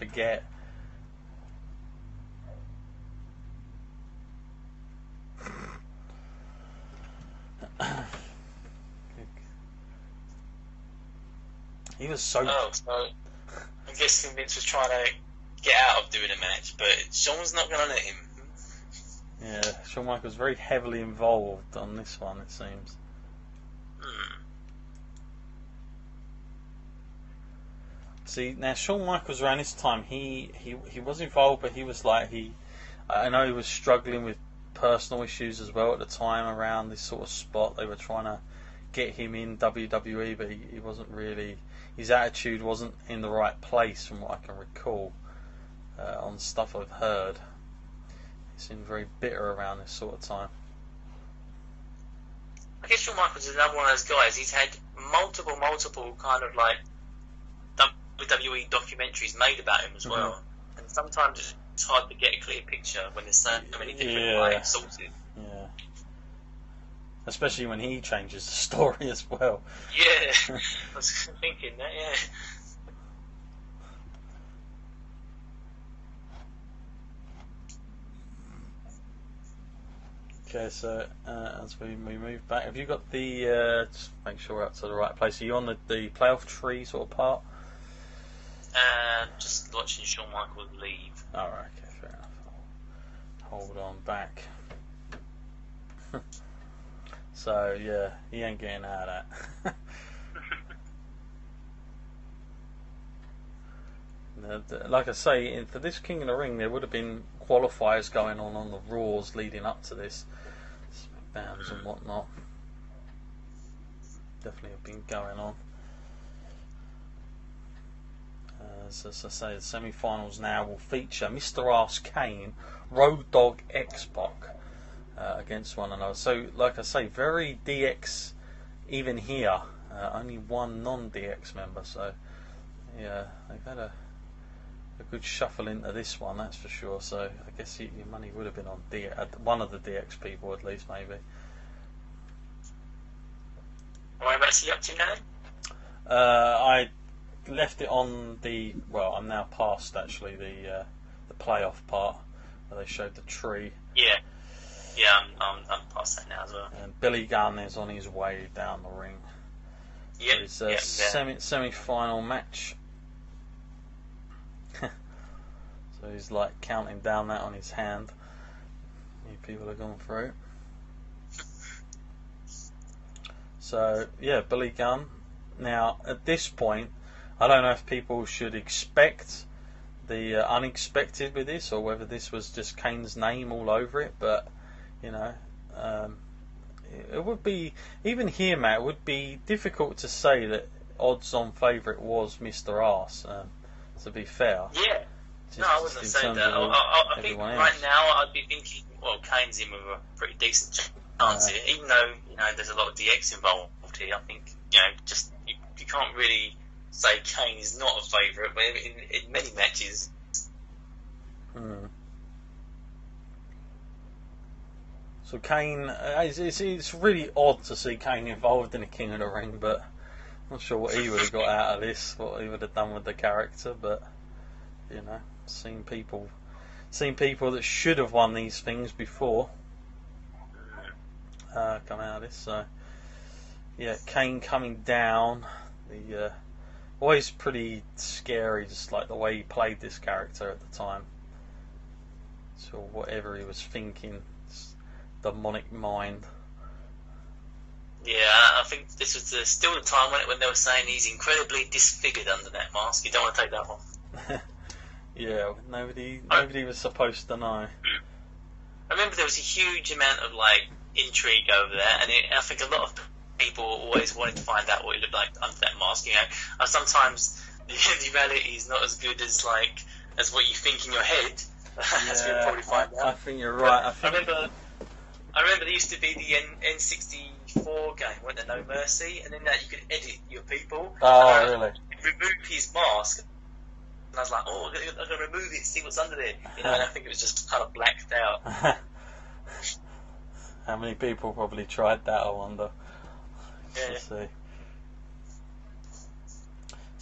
forget. He was so... Oh, so I'm guessing Vince was trying to get out of doing a match, but Shawn's not going to let him. Yeah, Shawn Michaels very heavily involved on this one, it seems. See, now Shawn Michaels around this time, he was involved, but he was like, I know he was struggling with personal issues as well at the time around this sort of spot. They were trying to get him in WWE, but he wasn't really, his attitude wasn't in the right place from what I can recall on stuff I've heard. He seemed very bitter around this sort of time. I guess Shawn Michaels is another one of those guys. He's had multiple kind of like WWE documentaries made about him as well, and sometimes it's hard to get a clear picture when there's so many different sources. Yeah, especially when he changes the story as well. Yeah, I was thinking that. Yeah. Okay, so as we move back, have you got the just make sure we're up to the right place? Are you on the playoff tree sort of part? Just watching Shawn Michaels leave. Alright, okay, fair enough. I'll hold on back. So, yeah, he ain't getting out of that. Like I say, for this King of the Ring, there would have been qualifiers going on the Raws leading up to this. SmackDowns and whatnot. Definitely have been going on. As I say, the semi-finals now will feature Mr. Ass Kane, Road Dogg, X-Pac against one another. So, like I say, very DX even here. Only one non-DX member. So, yeah, they've had a good shuffle into this one, that's for sure. So, I guess your money would have been on one of the DX people at least, maybe. Whereabouts are you up to now? I left it on I'm now past actually the playoff part where they showed the tree. Yeah, I'm past that now as well. And Billy Gunn is on his way down the ring. Yep, It's a semi-final match. So he's like counting down that on his hand. New people have gone through. So yeah, Billy Gunn. Now at this point, I don't know if people should expect the unexpected with this, or whether this was just Kane's name all over it. But you know, it would be, even here, Matt, it would be difficult to say that odds-on favourite was Mr. Arse. To be fair. Yeah. No, I wouldn't have said that. I think right now I'd be thinking, well, Kane's in with a pretty decent chance here, even though there's a lot of DX involved here. I think just you can't really say Kane is not a favourite, but in many matches. So Kane, it's really odd to see Kane involved in a King of the Ring, but I'm not sure what he would have got out of this, what he would have done with the character. But seen people that should have won these things before come out of this. So yeah, Kane coming down. The always pretty scary, just like the way he played this character at the time. So whatever he was thinking, demonic mind. Yeah, I think this was still the time when they were saying he's incredibly disfigured under that mask. You don't want to take that off. Yeah, nobody was supposed to know. I remember there was a huge amount of intrigue over there, and I think a lot of people always wanted to find out what he looked like under that mask. Sometimes the reality is not as good as what you think in your head. As we'll probably find out. I think you're right. I remember there used to be the N64 game, wasn't there? No Mercy, and then that you could edit your people. Oh, really? Remove his mask, and I was like, oh, I'm going to remove it, see what's under there. And I think it was just kind of blacked out. How many people probably tried that, I wonder. Yeah. Let's see.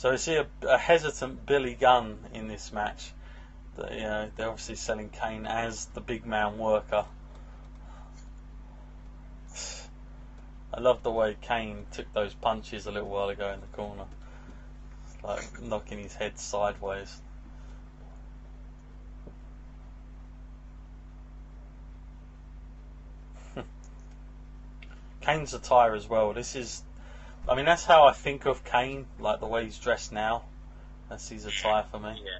So we see a hesitant Billy Gunn in this match. They're obviously selling Kane as the big man worker. I love the way Kane took those punches a little while ago in the corner, like knocking his head sideways. Kane's attire as well. That's how I think of Kane, like the way he's dressed now. That's his attire for me. Yeah.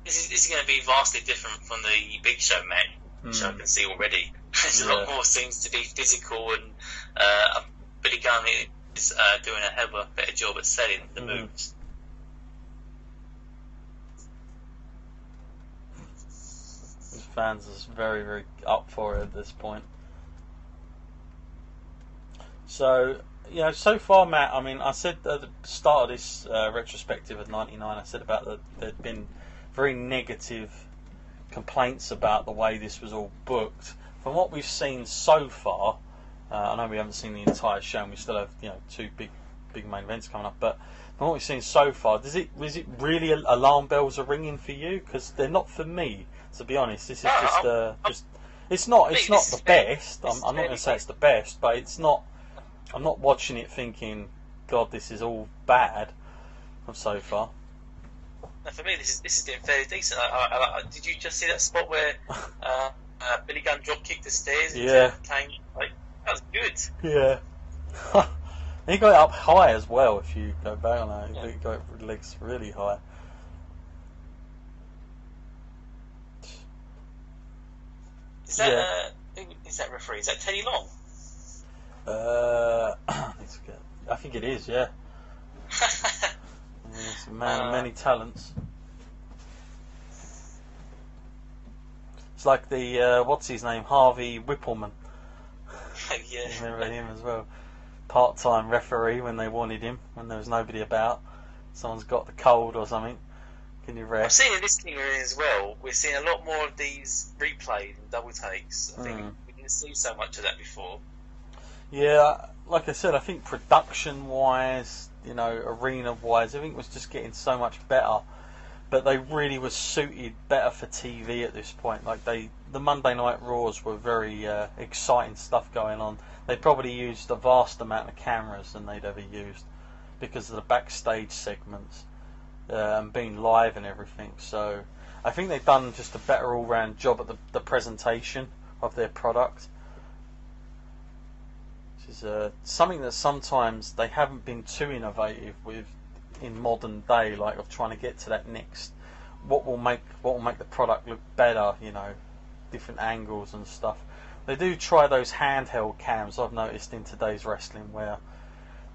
This is going to be vastly different from the Big Show match, which I can see already. There's a lot more seems to be physical, and Billy Gunn is doing a hell of a better job at selling the moves. The fans are very, very up for it at this point. So, so far, Matt, I said at the start of this retrospective of 99, I said about there'd been very negative complaints about the way this was all booked. From what we've seen so far, I know we haven't seen the entire show, and we still have 2 big main events coming up, but from what we've seen so far, was it really alarm bells are ringing for you? Because they're not for me, to be honest. This is just it's not the best. I'm not going to say it's the best, but it's not. I'm not watching it thinking, God, this is all bad so far. No, for me, this is doing fairly decent. Did you just see that spot where Billy Gunn drop kicked the stairs? Yeah. That was good. Yeah. He got it up high as well. If you go back on that, he got legs really high. Is that who is that referee? Is that Teddy Long? I think it is, yeah. He's a man of many talents. It's like the, what's his name, Harvey Whippleman. Yeah. Remember him as well. Part-time referee when they wanted him, when there was nobody about. Someone's got the cold or something. Can you ref? I've seen in this King as well, we're seeing a lot more of these replayed and double takes. I think we didn't see so much of that before. Yeah, like I said, I think production-wise, arena-wise, I think it was just getting so much better. But they really were suited better for TV at this point. Like the Monday Night Raws were very exciting stuff going on. They probably used a vast amount of cameras than they'd ever used because of the backstage segments and being live and everything. So I think they've done just a better all-round job at the presentation of their product. Is something that sometimes they haven't been too innovative with in modern day, like of trying to get to that next what will make the product look better, different angles and stuff. They do try those handheld cams, I've noticed, in today's wrestling, where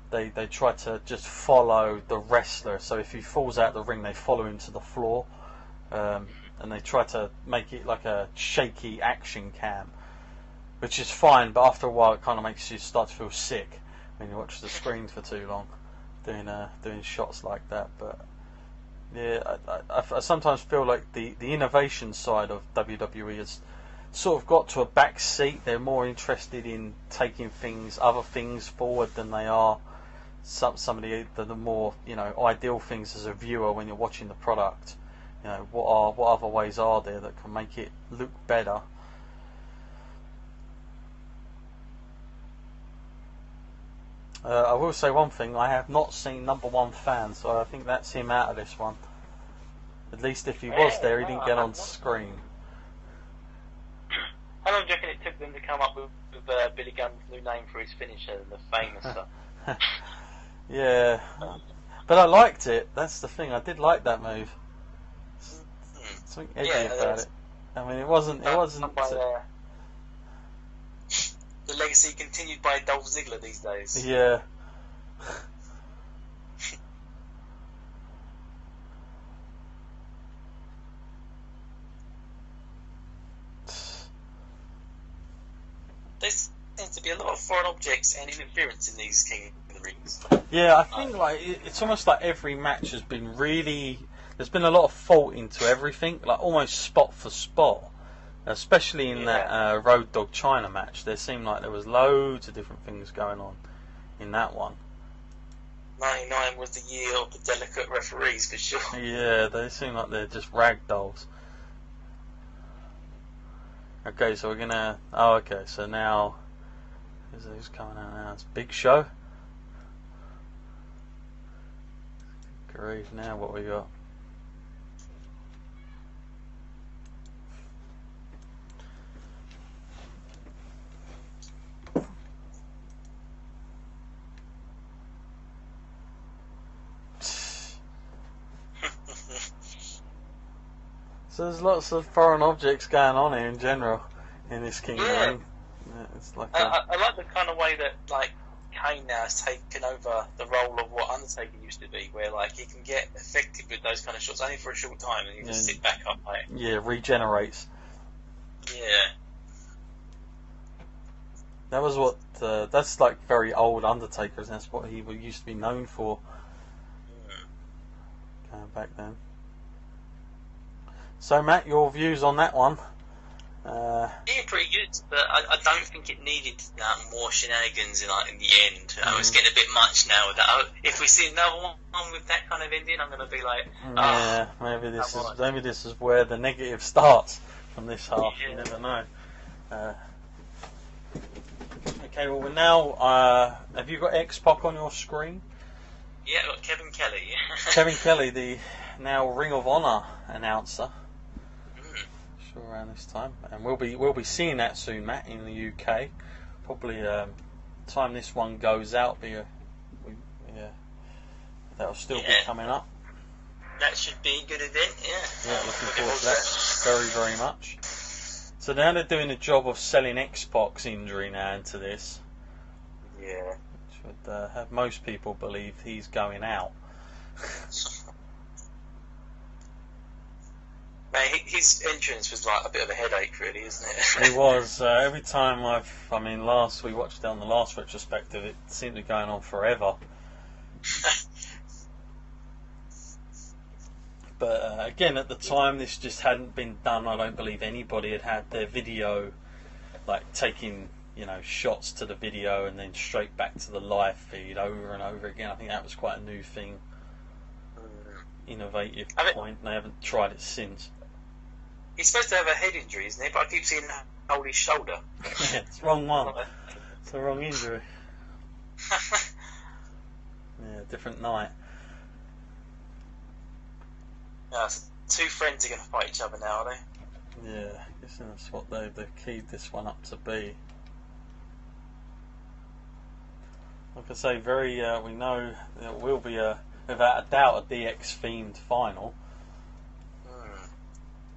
they try to just follow the wrestler. So if he falls out the ring, they follow him to the floor, and they try to make it like a shaky action cam, which is fine, but after a while it kind of makes you start to feel sick when you watch the screen for too long, doing shots like that. But yeah, I sometimes feel like the innovation side of WWE has sort of got to a back seat. They're more interested in taking other things forward than they are some of the more ideal things as a viewer when you're watching the product. What other ways are there that can make it look better? I will say one thing, I have not seen number one fan, so I think that's him out of this one. At least if he was there, he didn't get on screen. How long do you reckon it took them to come up with Billy Gunn's new name for his finisher, the famous stuff? Yeah, but I liked it, that's the thing, I did like that move. Something edgy about it. It wasn't... The legacy continued by Dolph Ziggler these days. Yeah. There seems to be a lot of foreign objects and interference in these King of the Rings. Yeah, I think it's almost like every match has been really... There's been a lot of thought into everything, like almost spot for spot. Especially in that Road Dogg China match, there seemed like there was loads of different things going on in that one. '99 was the year of the delicate referees for sure. Yeah, they seem like they're just rag dolls. Okay, so we're gonna. Oh, okay. So now, who's coming out now? It's Big Show. Grief! Now what we got? So there's lots of foreign objects going on here in general in this Kingdom. Yeah. Yeah, it's like I like the kind of way that like Kane now has taken over the role of what Undertaker used to be, where like he can get effective with those kind of shots only for a short time, and he just sit back up. Like, yeah, regenerates. Yeah. That was what. That's like very old Undertakers. That's what he used to be known for. Going back then. So Matt, your views on that one? Yeah, pretty good, but I don't think it needed more shenanigans in the end. It's getting a bit much now with that. If we see another one with that kind of ending, I'm going to be like, yeah, maybe this is where the negative starts from this half. Yeah. You never know. Okay, well we're now. Have you got X-Pac on your screen? Yeah, I've got Kevin Kelly. Kevin Kelly, the now Ring of Honor announcer. Sure, around this time, and we'll be seeing that soon, Matt, in the UK. Probably time this one goes out, that'll still be coming up. That should be a good event, yeah. Yeah, looking forward to that very, very much. So now they're doing a job of selling X-Pac's injury now into this. Yeah. Which would have most people believe he's going out. Man, his entrance was like a bit of a headache, really, isn't it? It was. Every time we watched it on the last retrospective, it seemed to be going on forever. But again, at the time, this just hadn't been done. I don't believe anybody had their video, like taking shots to the video and then straight back to the live feed over and over again. I think that was quite a new thing, innovative point. And they haven't tried it since. He's supposed to have a head injury, isn't he? But I keep seeing him hold his shoulder. Yeah, it's the wrong one. It's the wrong injury. Yeah, different night. Yeah, so two friends are going to fight each other now, are they? Yeah, I guess that's what they've keyed this one up to be. Like I say, we know there will be without a doubt, a DX-themed final.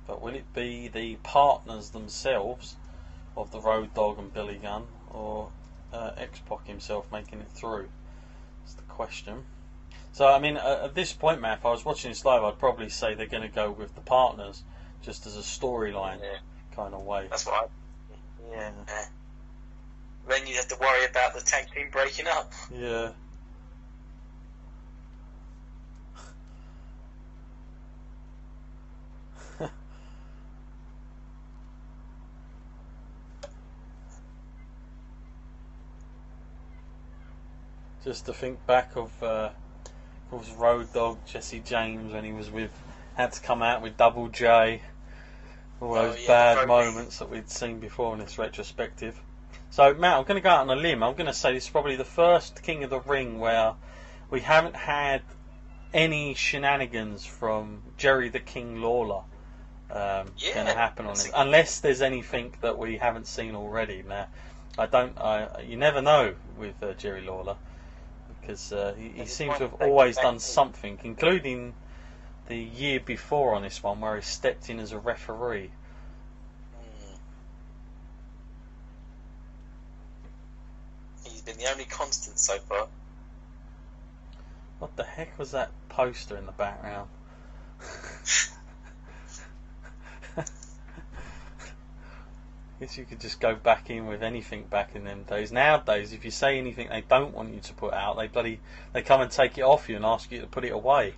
But will it be the partners themselves of the Road Dogg and Billy Gunn, or X-Pac himself making it through? That's the question. So, I mean, at this point, Matt, if I was watching this live, I'd probably say they're going to go with the partners, just as a storyline kind of way. That's what Yeah. Then you have to worry about the tag team breaking up. Yeah. Just to think back of Road Dogg, Jesse James, when he was had to come out with Double J, all those bad moments that we'd seen before in this retrospective. So Matt, I'm going to go out on a limb. I'm going to say this is probably the first King of the Ring where we haven't had any shenanigans from Jerry the King Lawler going to happen on this, unless there's anything that we haven't seen already. Now, you never know with Jerry Lawler. Because he seems to have always done something, including the year before on this one, where he stepped in as a referee. He's been the only constant so far. What the heck was that poster in the background? I guess you could just go back in with anything back in them days. Nowadays, if you say anything they don't want you to put out, they come and take it off you and ask you to put it away.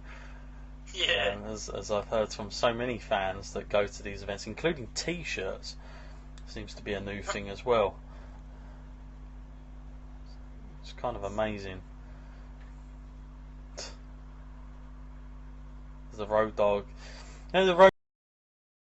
Yeah. As I've heard from so many fans that go to these events, including T-shirts, seems to be a new thing as well. It's kind of amazing. the Road Dogg. You know, the Road